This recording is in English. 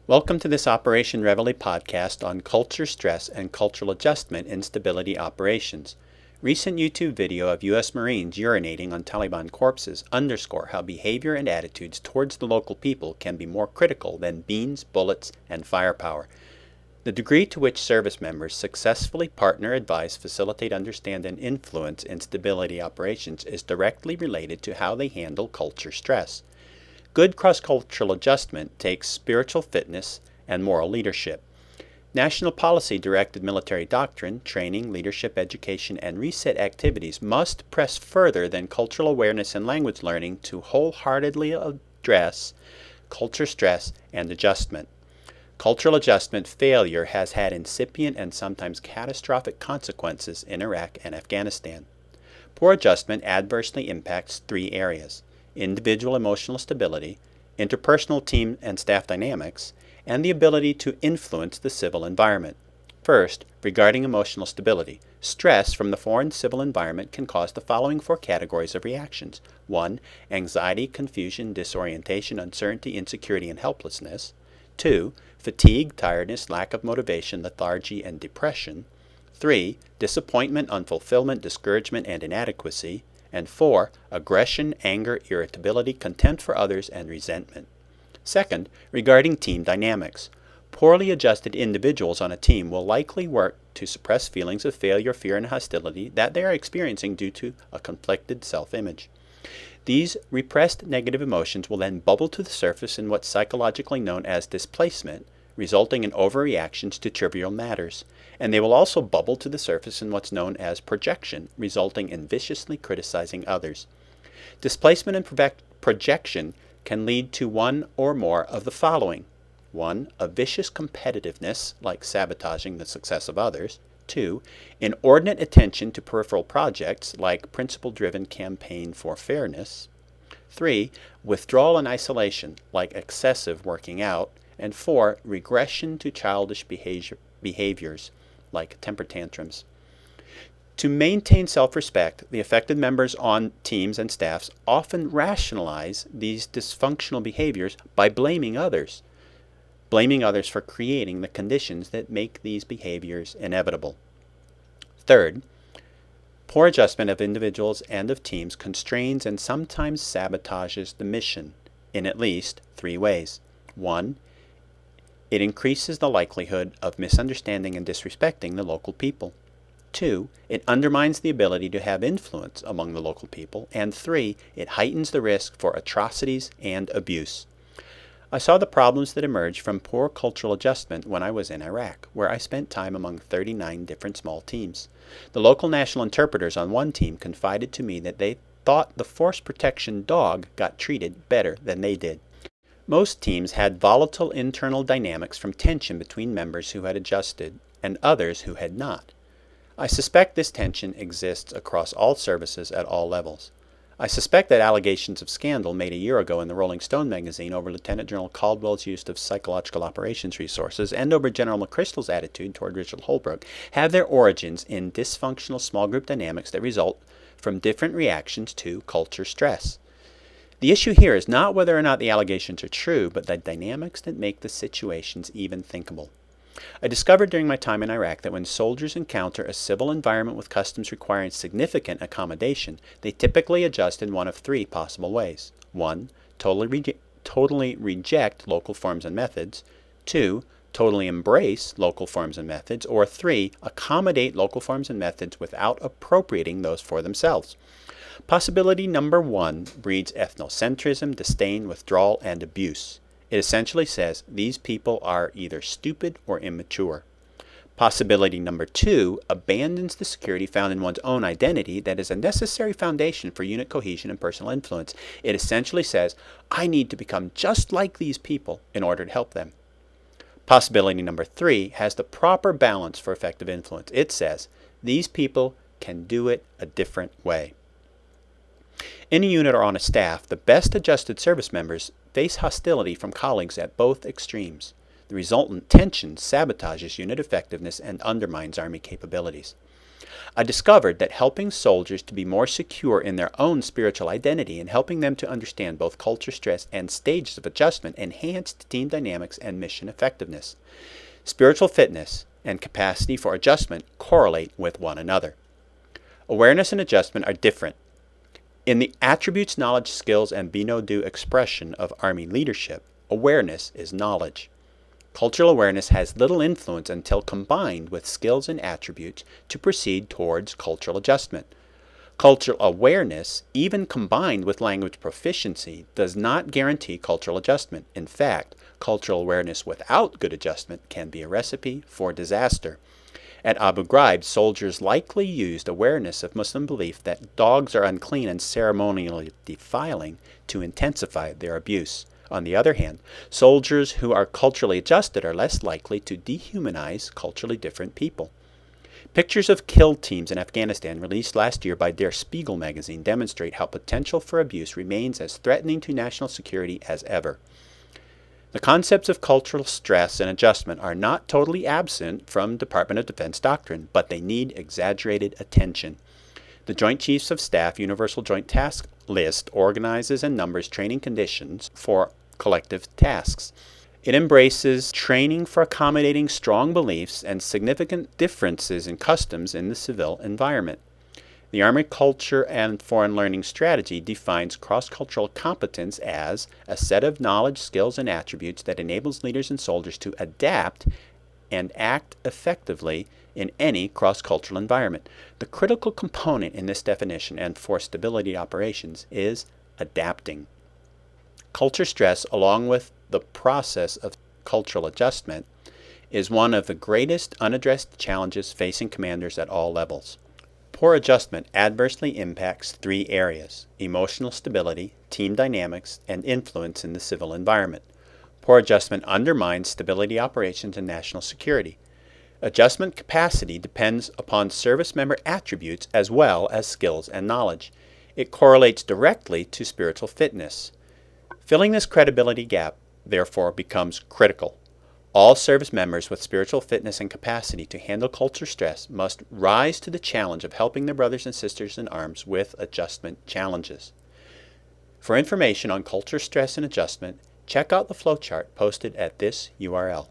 Welcome to this Operation Reveille podcast on culture stress and cultural adjustment in stability operations. Recent YouTube video of U.S. Marines urinating on Taliban corpses underscore how behavior and attitudes towards the local people can be more critical than beans, bullets, and firepower. The degree to which service members successfully partner, advise, facilitate, understand, and influence in stability operations is directly related to how they handle culture stress. Good cross-cultural adjustment takes spiritual fitness and moral leadership. National policy-directed military doctrine, training, leadership, education, and reset activities must press further than cultural awareness and language learning to wholeheartedly address culture stress and adjustment. Cultural adjustment failure has had incipient and sometimes catastrophic consequences in Iraq and Afghanistan. Poor adjustment adversely impacts three areas: individual emotional stability, interpersonal team and staff dynamics, and the ability to influence the civil environment. First, regarding emotional stability, stress from the foreign civil environment can cause the following four categories of reactions. 1. Anxiety, confusion, disorientation, uncertainty, insecurity, and helplessness. 2. Fatigue, tiredness, lack of motivation, lethargy, and depression. 3. Disappointment, unfulfillment, discouragement, and inadequacy. And 4. Aggression, anger, irritability, contempt for others, and resentment. Second, regarding team dynamics. Poorly adjusted individuals on a team will likely work to suppress feelings of failure, fear, and hostility that they are experiencing due to a conflicted self-image. These repressed negative emotions will then bubble to the surface in what's psychologically known as displacement, resulting in overreactions to trivial matters, and they will also bubble to the surface in what's known as projection, resulting in viciously criticizing others. Displacement and projection can lead to one or more of the following. 1. A vicious competitiveness, like sabotaging the success of others. 2. Inordinate attention to peripheral projects, like principle-driven campaign for fairness. 3. Withdrawal and isolation, like excessive working out. And 4. Regression to childish behaviors, like temper tantrums. To maintain self-respect, the affected members on teams and staffs often rationalize these dysfunctional behaviors by blaming others for creating the conditions that make these behaviors inevitable. Third, poor adjustment of individuals and of teams constrains and sometimes sabotages the mission in at least three ways. 1. It increases the likelihood of misunderstanding and disrespecting the local people. 2. It undermines the ability to have influence among the local people. And 3. It heightens the risk for atrocities and abuse. I saw the problems that emerged from poor cultural adjustment when I was in Iraq, where I spent time among 39 different small teams. The local national interpreters on one team confided to me that they thought the force protection dog got treated better than they did. Most teams had volatile internal dynamics from tension between members who had adjusted and others who had not. I suspect this tension exists across all services at all levels. I suspect that allegations of scandal made a year ago in the Rolling Stone magazine over Lieutenant General Caldwell's use of psychological operations resources and over General McChrystal's attitude toward Richard Holbrooke have their origins in dysfunctional small group dynamics that result from different reactions to culture stress. The issue here is not whether or not the allegations are true, but the dynamics that make the situations even thinkable. I discovered during my time in Iraq that when soldiers encounter a civil environment with customs requiring significant accommodation, they typically adjust in one of three possible ways. 1. Totally reject local forms and methods. 2. Totally embrace local forms and methods. Or 3. Accommodate local forms and methods without appropriating those for themselves. Possibility number 1 breeds ethnocentrism, disdain, withdrawal, and abuse. It essentially says these people are either stupid or immature. Possibility number 2 abandons the security found in one's own identity that is a necessary foundation for unit cohesion and personal influence. It essentially says, I need to become just like these people in order to help them. Possibility number 3 has the proper balance for effective influence. It says, these people can do it a different way. In a unit or on a staff, the best adjusted service members face hostility from colleagues at both extremes. The resultant tension sabotages unit effectiveness and undermines Army capabilities. I discovered that helping soldiers to be more secure in their own spiritual identity and helping them to understand both culture stress and stages of adjustment enhanced team dynamics and mission effectiveness. Spiritual fitness and capacity for adjustment correlate with one another. Awareness and adjustment are different. In the attributes, knowledge, skills, and be-no-do expression of Army leadership, awareness is knowledge. Cultural awareness has little influence until combined with skills and attributes to proceed towards cultural adjustment. Cultural awareness, even combined with language proficiency, does not guarantee cultural adjustment. In fact, cultural awareness without good adjustment can be a recipe for disaster. At Abu Ghraib, soldiers likely used awareness of Muslim belief that dogs are unclean and ceremonially defiling to intensify their abuse. On the other hand, soldiers who are culturally adjusted are less likely to dehumanize culturally different people. Pictures of kill teams in Afghanistan released last year by Der Spiegel magazine demonstrate how potential for abuse remains as threatening to national security as ever. The concepts of cultural stress and adjustment are not totally absent from Department of Defense doctrine, but they need exaggerated attention. The Joint Chiefs of Staff Universal Joint Task List organizes and numbers training conditions for collective tasks. It embraces training for accommodating strong beliefs and significant differences in customs in the civil environment. The Army Culture and Foreign Learning Strategy defines cross-cultural competence as a set of knowledge, skills, and attributes that enables leaders and soldiers to adapt and act effectively in any cross-cultural environment. The critical component in this definition and for stability operations is adapting. Culture stress, along with the process of cultural adjustment, is one of the greatest unaddressed challenges facing commanders at all levels. Poor adjustment adversely impacts three areas: emotional stability, team dynamics, and influence in the civil environment. Poor adjustment undermines stability operations and national security. Adjustment capacity depends upon service member attributes as well as skills and knowledge. It correlates directly to spiritual fitness. Filling this credibility gap, therefore, becomes critical. All service members with spiritual fitness and capacity to handle culture stress must rise to the challenge of helping their brothers and sisters in arms with adjustment challenges. For information on culture stress and adjustment, check out the flowchart posted at this URL.